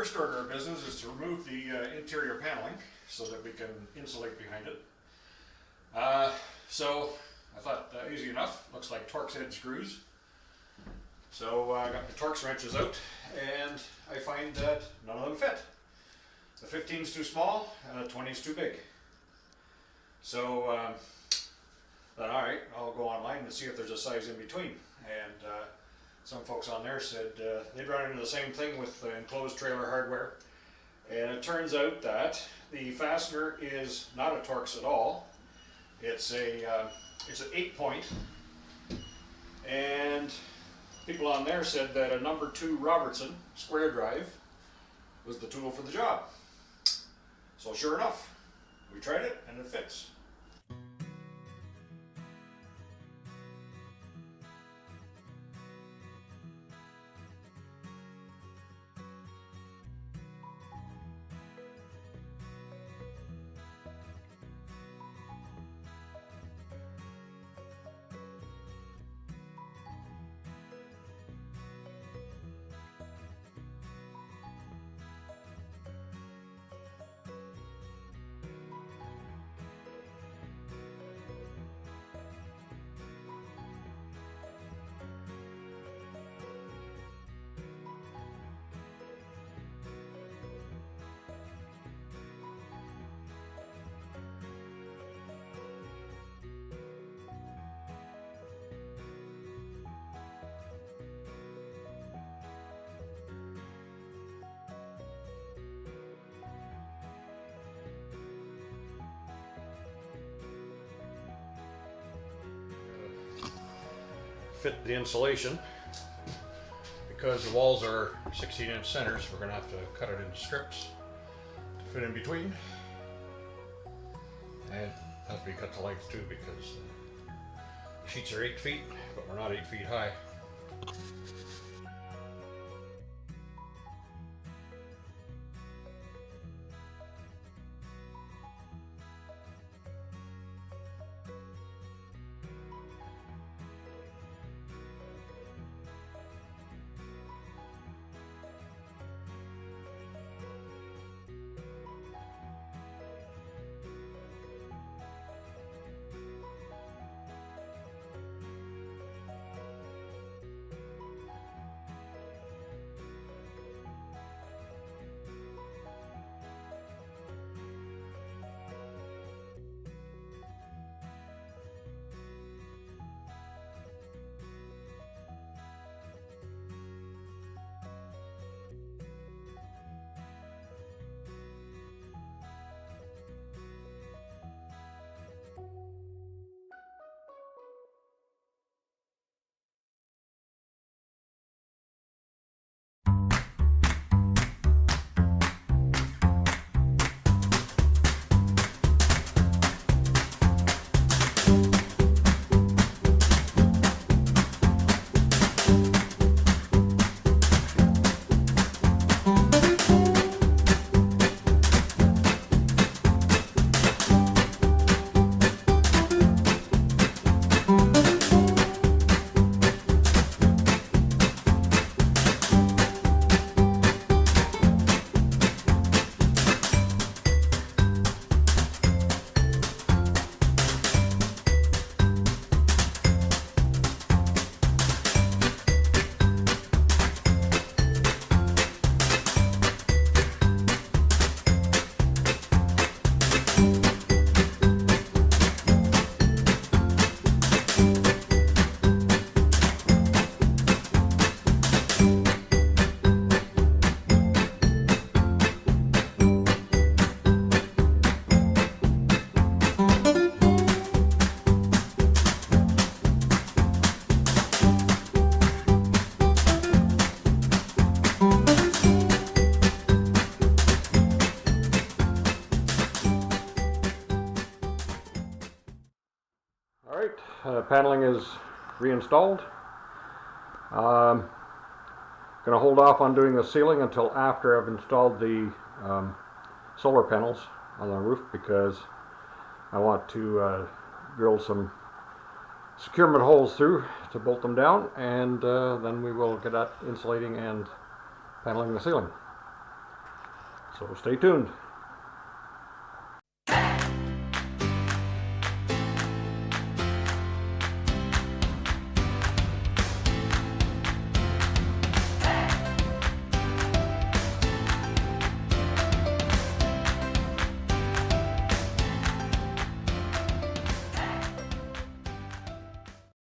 first order of business is to remove the interior paneling so that we can insulate behind it. So I thought easy enough, looks like Torx head screws. So I got the Torx wrenches out and I find that none of them fit. The 15 is too small and the 20 is too big. So thought, alright, I'll go online and see if there's a size in between. And some folks on there said they'd run into the same thing with enclosed trailer hardware. And it turns out that the fastener is not a Torx at all. It's an 8-point, and people on there said that a number 2 Robertson square drive was the tool for the job. So sure enough, we tried it and it fits. Fit the insulation. Because the walls are 16-inch centers, we're going to have to cut it into strips to fit in between. And it has to be cut to length too, because the sheets are 8 feet, but we're not 8 feet high. Paneling is reinstalled. Going to hold off on doing the ceiling until after I've installed the solar panels on the roof, because I want to drill some securement holes through to bolt them down, and then we will get at insulating and paneling the ceiling. So stay tuned.